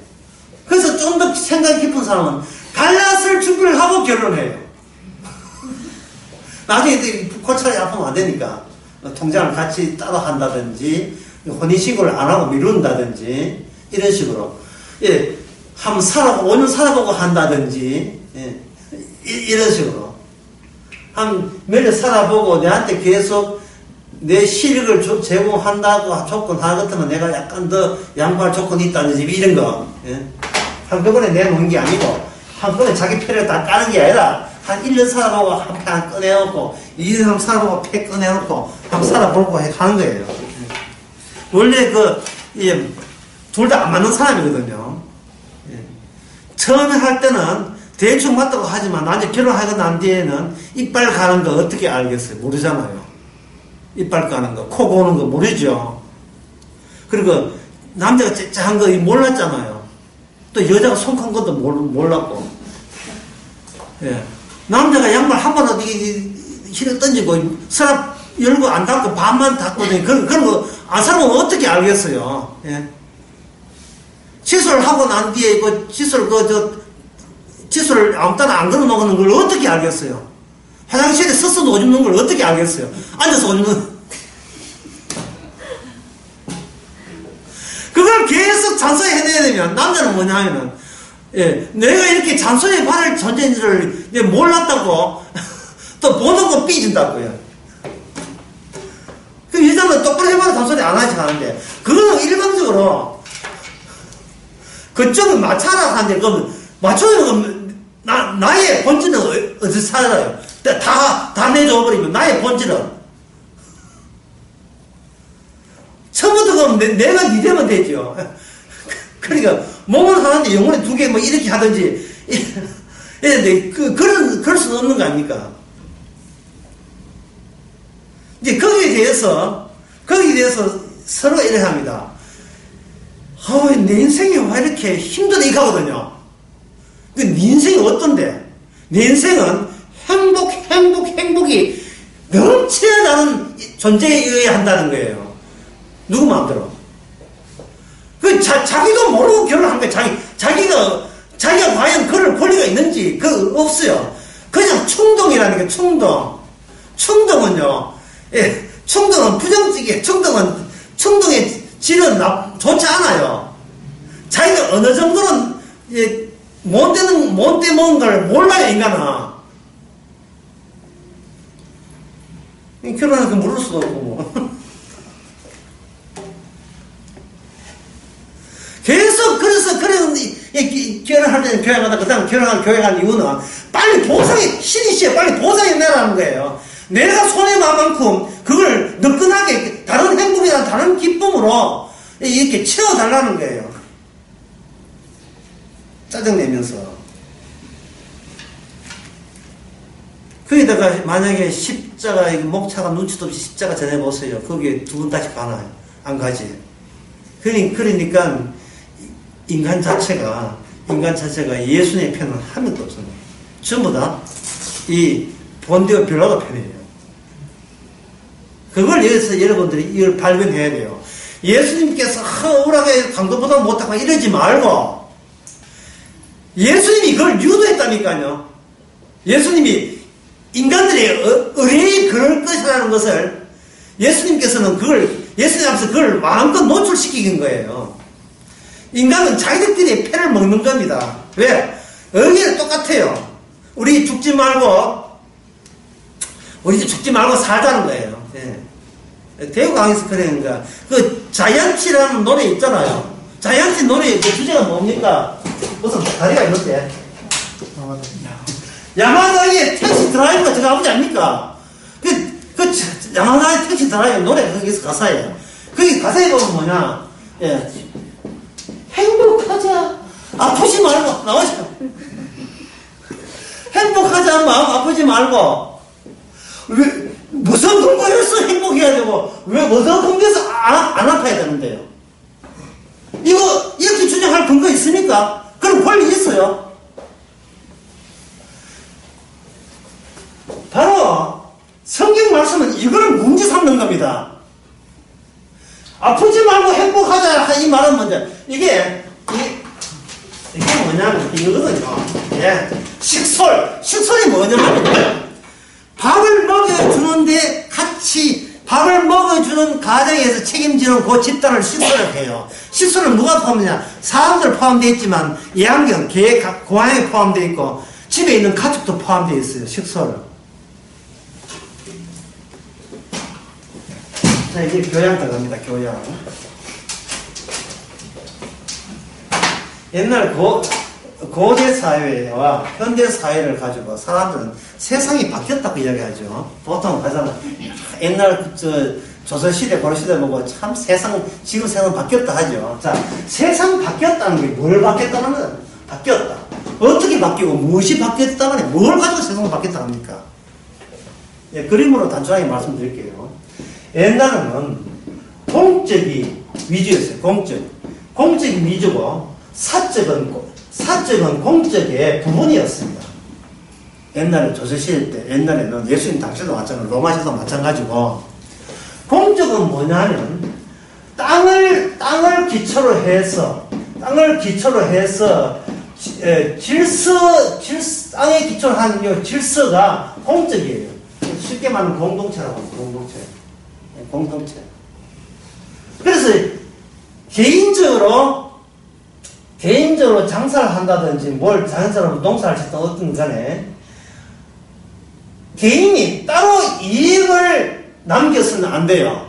그래서 좀 더 생각이 깊은 사람은 갈라설 준비를 하고 결혼해요. 나중에 골차이 아프면 안 되니까 통장을 같이 따로 한다든지 혼인신고를 안 하고 미룬다든지 이런 식으로, 예, 한번 5년 살아보고 한다든지, 예, 이런 식으로 한 몇 년 살아보고 내한테 계속 내 실력을 제공한다고 조건 하나 같으면 내가 약간 더 양보할 조건이 있다든지 이런 거, 예, 한꺼번에 내놓은 게 아니고 한꺼번에 자기 패를 다 까는 게 아니라 한 1년 살아보고 한 패 꺼내놓고 2년 살아보고 패 꺼내놓고 한번 살아보고 하는 거예요. 원래 둘 다 안 맞는 사람이거든요. 예. 처음에 할 때는 대충 맞다고 하지만 나중에 결혼하고 난 뒤에는 이빨 가는 거 어떻게 알겠어요? 모르잖아요. 이빨 가는 거, 코 고는 거 모르죠. 그리고 남자가 째째한 거 몰랐잖아요. 또 여자가 손 큰 것도 몰랐고, 예. 남자가 양말 한 번 어디 힐을 던지고 서랍 열고 안 닫고 반만 닫고 그런 거 안 살면 어떻게 알겠어요? 예. 칫솔 하고 난 뒤에 칫솔을 아무 때나 안 걸어 놓는 걸 어떻게 알겠어요? 화장실에 서서 오줌 넣는 걸 어떻게 알겠어요? 앉아서 오줌 넣는 그걸 계속 잔소리 해내야 되면, 남자는 뭐냐 하면은, 예, 내가 이렇게 잔소리 받을 존재인 줄 몰랐다고, 또 보는 거 삐진다고요. 그 여자는 똑바로 해봐도 잔소리 안 하지 않은데, 그거는 일반적으로, 그쪽은 맞춰라 하는데, 그럼, 맞춰주는 건, 나의 본질은 어디서 살아요? 다 내줘버리면, 나의 본질은. 처음부터 그럼 내가 니 되면 되죠. 그러니까 몸은 하나인데 영혼이 두 개 뭐 이렇게 하든지 이런데 그럴 수는 없는 거 아닙니까? 이제 거기에 대해서 서로 이래 합니다. 내 인생이 왜 이렇게 힘드네 이거거든요. 그 인생이 어떤데? 내 인생은 행복이 넘쳐야 나는 존재에 의해야 한다는 거예요. 누구 마음대로. 자기도 모르고 결혼한 거예요. 자기가 과연 그럴 권리가 있는지, 없어요. 그냥 충동이라는 게 충동은요, 예, 충동은 부정적이에요. 충동의 질은 좋지 않아요. 자기가 어느 정도는, 예, 못돼 뭔가를 몰라야 인간아. 결혼하니까 모를 수도 없고, 뭐. 계속, 그래서, 결혼할 때는 교양하다, 그 다음에 교양한 이유는 빨리 신이시에 빨리 보상해 내라는 거예요. 내가 손해만 만큼 그걸 느끈하게 다른 행복이나 다른 기쁨으로 이렇게 채워달라는 거예요. 짜증내면서. 거기다가 만약에 목차가 눈치도 없이 십자가 전해보세요. 거기에 두 분 다시 가나요? 안 가지. 그러니까 인간 자체가 예수님의 편은 한 명도 없습니다. 전부 다 이 본디오 빌라도 편이에요. 그걸 여기서 여러분들이 이걸 발견해야 돼요. 예수님께서 억울하게 강도보다 못하고 이러지 말고 예수님이 그걸 유도했다니까요. 예수님이 인간들이 의뢰이 그럴 것이라는 것을 예수님께서는 예수님 앞에서 그걸 마음껏 노출시킨 거예요. 인간은 자기들끼리 패를 먹는 겁니다. 왜? 의견은 똑같아요. 우리 죽지 말고 살자는 거예요. 예. 대구강에서 그러는 거야. 자이언티라는 노래 있잖아요. 자이언티 노래 주제가 뭡니까? 무슨 다리가 있는데. 야마다의 택시 드라이버가 저거 아버지 아닙니까? 야마다의 택시 드라이버 노래가 거기서 가사예요. 거기 가사에 보면 뭐냐? 예. 행복하자. 아프지 말고. 나오죠. 행복하자. 마음 아프지 말고. 왜, 무슨 근거에서 행복해야 되고, 왜, 무슨 근거에서 안 아파야 되는데요? 이렇게 주장할 근거 있습니까? 그럼 권리 있어요. 바로, 성경 말씀은 이거를 문제 삼는 겁니다. 아프지 말고 행복하자 이 말은 먼저 이게 뭐냐면 이거거든요. 예. 식솔이 뭐냐면 밥을 먹여주는데 같이 밥을 먹여주는 가정에서 책임지는 그 집단을 식솔이라고 해요. 식솔은 누가 포함되냐? 사람들 포함되어 있지만 애완견, 개, 고양이 포함되어 있고 집에 있는 가족도 포함되어 있어요. 식솔. 자, 이제 교양 들어갑니다. 교양. 옛날 고대 사회와 현대 사회를 가지고 사람들은 세상이 바뀌었다고 이야기하죠. 보통 하잖아. 옛날 조선시대, 고려시대 보고 참 지금 세상 바뀌었다 하죠. 자, 세상 바뀌었다는 게 뭘 바뀌었다는 거야? 바뀌었다. 어떻게 바뀌고 무엇이 바뀌었다는 게 뭘 가지고 세상이 바뀌었다 합니까? 예, 그림으로 단순하게 말씀드릴게요. 옛날에는 공적이 위주였어요. 공적이 위주고 사적은 공적의 부분이었습니다. 옛날에 조선시대 때, 옛날에는 예수님 당시도 마찬가지고 로마시대도 마찬가지고 공적은 뭐냐면 땅을 기초로 해서 땅에 기초로 하는 질서가 공적이에요. 쉽게 말하면 공동체라고 합니다. 공동체. 그래서 개인적으로 장사를 한다든지 뭘 자연스러운 농사를 짓든 어떤 간에 개인이 따로 이익을 남겨서는 안 돼요.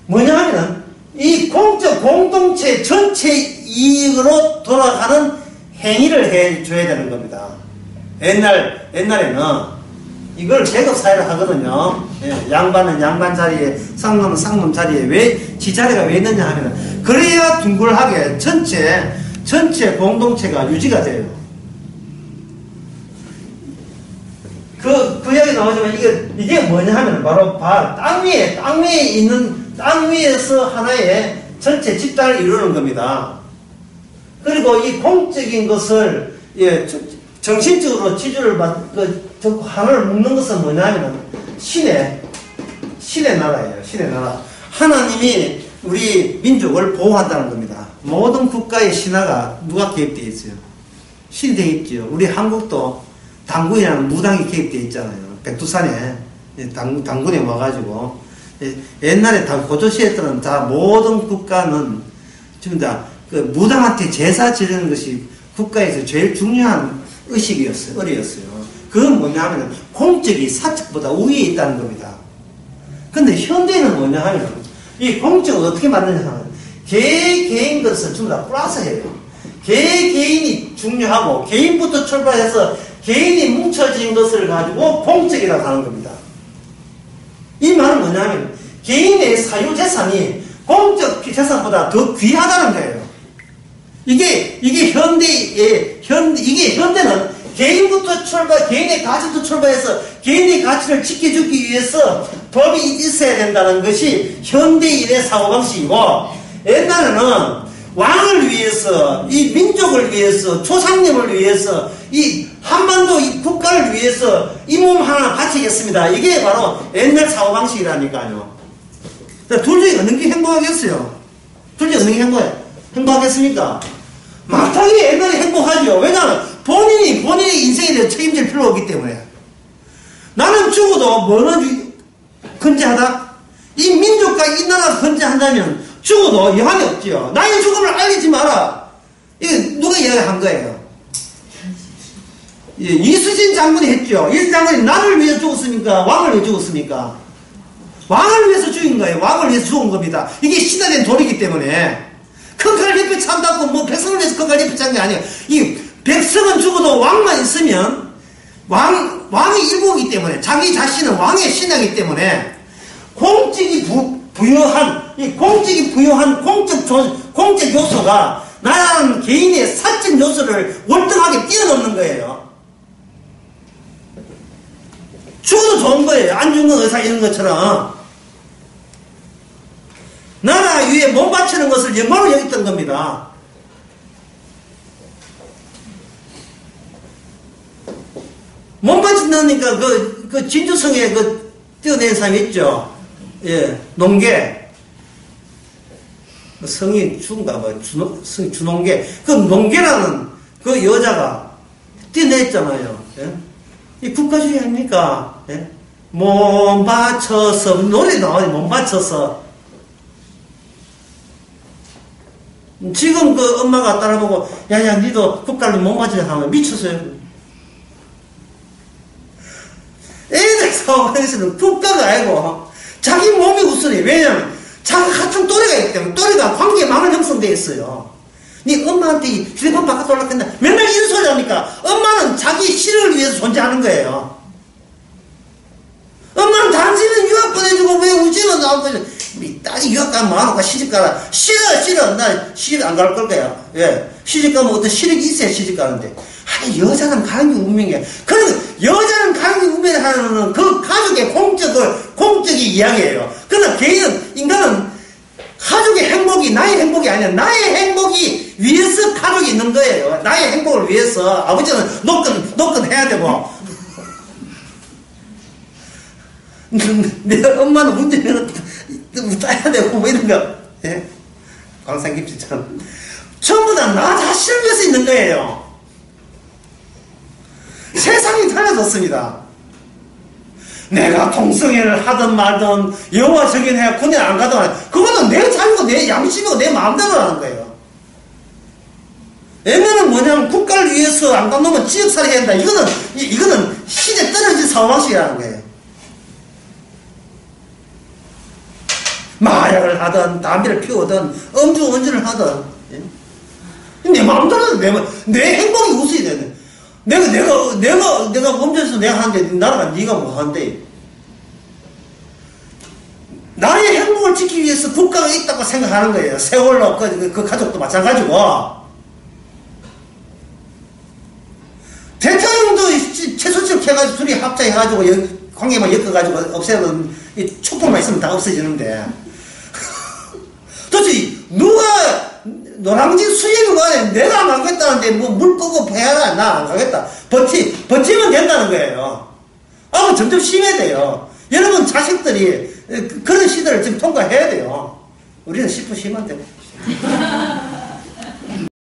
뭐냐 하면 이 공동체 전체 이익으로 돌아가는 행위를 해줘야 되는 겁니다. 옛날에는 이걸 계급사회를 하거든요. 예, 양반은 양반 자리에, 상놈은 상놈 자리에 왜, 지 자리가 왜 있느냐 하면, 그래야 둥글하게 전체 공동체가 유지가 돼요. 그 이야기 나오지만 이게 뭐냐 하면 바로 땅 위에서 하나의 전체 집단을 이루는 겁니다. 그리고 이 공적인 것을 예, 정신적으로 지주를 하나를 묶는 것은 뭐냐면 신의 나라예요. 신의 나라. 하나님이 우리 민족을 보호한다는 겁니다. 모든 국가의 신화가 누가 개입되어 있어요? 신이 되어 있죠. 우리 한국도 당군이라는 무당이 개입되어 있잖아요. 백두산에 당군에 와가지고 옛날에 고조시했던 다 모든 국가는 지금 다 그 무당한테 제사 지르는 것이 국가에서 제일 중요한 의식이었어요. 그건 뭐냐면 공적이 사측보다 위에 있다는 겁니다. 근데 현대는 뭐냐 하면 이 공적을 어떻게 만드냐 하면 개인 것을 전부 다 플러스해요. 개인이 중요하고 개인부터 출발해서 개인이 뭉쳐진 것을 가지고 공적이라고 하는 겁니다. 이 말은 뭐냐면 개인의 사유재산이 공적 재산보다 더 귀하다는 거예요. 이게 현대는 개인부터 개인의 가치부터 출발해서 개인의 가치를 지켜주기 위해서 법이 있어야 된다는 것이 현대인의 사고방식이고, 옛날에는 왕을 위해서, 이 민족을 위해서, 초상님을 위해서, 이 한반도 이 국가를 위해서 이 몸 하나 바치겠습니다. 이게 바로 옛날 사고방식이라니까요. 둘 중에 어느 게 행복하겠어요? 둘 중에 어느 게 행복하겠습니까? 마땅히 옛날에 행복하죠. 왜냐하면 본인이 인생에 대해 책임질 필요가 없기 때문에. 나는 죽어도 뭐는 건재하다? 이 민족과 이 나라가 건재한다면 죽어도 여한이 없지요. 나의 죽음을 알리지 마라. 이거 누가 이야기한 거예요? 예, 이수진 장군이 했죠. 이수진 장군이 나를 위해서 죽었습니까? 왕을 위해 죽었습니까? 왕을 위해서 죽인 거예요. 왕을 위해서 죽은 겁니다. 이게 신화된 도리이기 때문에. 큰 칼 옆에 참다고 뭐 백성을 위해서 큰 칼 옆에 찬 게 아니에요. 이 백성은 죽어도 왕만 있으면 왕이 일부이기 때문에, 자기 자신은 왕의 신하이기 때문에 공적이 부여한 공적 요소가 나라는 개인의 사적 요소를 월등하게 뛰어넘는 거예요. 죽어도 좋은 거예요. 안 죽는 의사 이런 것처럼. 나라 위에 몸 바치는 것을 영광으로 여겼던 겁니다. 몸 바친다니까 그 진주성에 뛰어낸 사람이 있죠. 예, 농계. 성이 준가 성이 준농계. 그 농계라는 그 여자가 뛰어냈잖아요. 예? 이 국가주의 아닙니까? 예? 몸 바쳐서, 노래 나와요. 몸 바쳐서. 지금 그 엄마가 따라보고, 야야, 니도 국가를 못 맞추자 하면 미쳤어요. 애들 상황에서는 국가가 아니고, 자기 몸이 우선해. 왜냐면, 자기 같은 또래가 있기 때문에, 또래가 관계에 많은 형성되어 있어요. 니 엄마한테 휴대폰 바꿔 올라간다. 맨날 이런 소리 하니까, 엄마는 자기 실을 위해서 존재하는 거예요. 엄마는 당신은 유학 보내주고, 왜 우지는 나오고, 딸이 유학 가면 뭐하노까 시집 가라. 싫어. 나 시집 안 갈 거야. 예. 시집 가면 어떤 실력이 있어야 시집 가는데. 아니, 여자는 가는 게 운명이야. 그러면 여자는 가는 게 운명이라는 그 가족의 공적이 이야기예요. 그러나 인간은 가족의 행복이 나의 행복이 아니야. 나의 행복이 위해서 가족이 있는 거예요. 나의 행복을 위해서. 아버지는 노건 해야 되고. 내 엄마는 운전면허 따야 되고 뭐 이런 거. 예? 광산김치처럼 전부 다 나 자신을 위해서 있는 거예요. 세상이 달라졌습니다. 내가 동성애를 하든 말든 여호와 증인해야 군에 안 가든 그거는 내 자유고 내 양심이고 내 마음대로 하는 거예요. 얘네는 뭐냐면 국가를 위해서 안 간 놈은 지역살이 한다. 이거는 시대 떨어진 사고방식이라는 거예요. 마약을 하든 담배를 피우든 음주운전을 하든 내 마음대로 내 행복이 우선이 되네. 내가 범죄에서 내가 하는데 나라가 네가 뭐 하는데. 나의 행복을 지키기 위해서 국가가 있다고 생각하는 거예요. 세월로 그 가족도 마찬가지고. 대통령도 최소치를 해가지고 둘이 합작해가지고 관계만 엮어가지고 없애면 촉법만 있으면 다 없어지는데. 도대체 누가 노량진 수협의관에 내가 안 가겠다는데 뭐 물 끄고 해라. 나 안 가겠다. 버티면 된다는 거예요. 아, 점점 심해져요. 여러분 자식들이 그런 시대를 지금 통과해야 돼요. 우리는 10분 쉬면 돼요.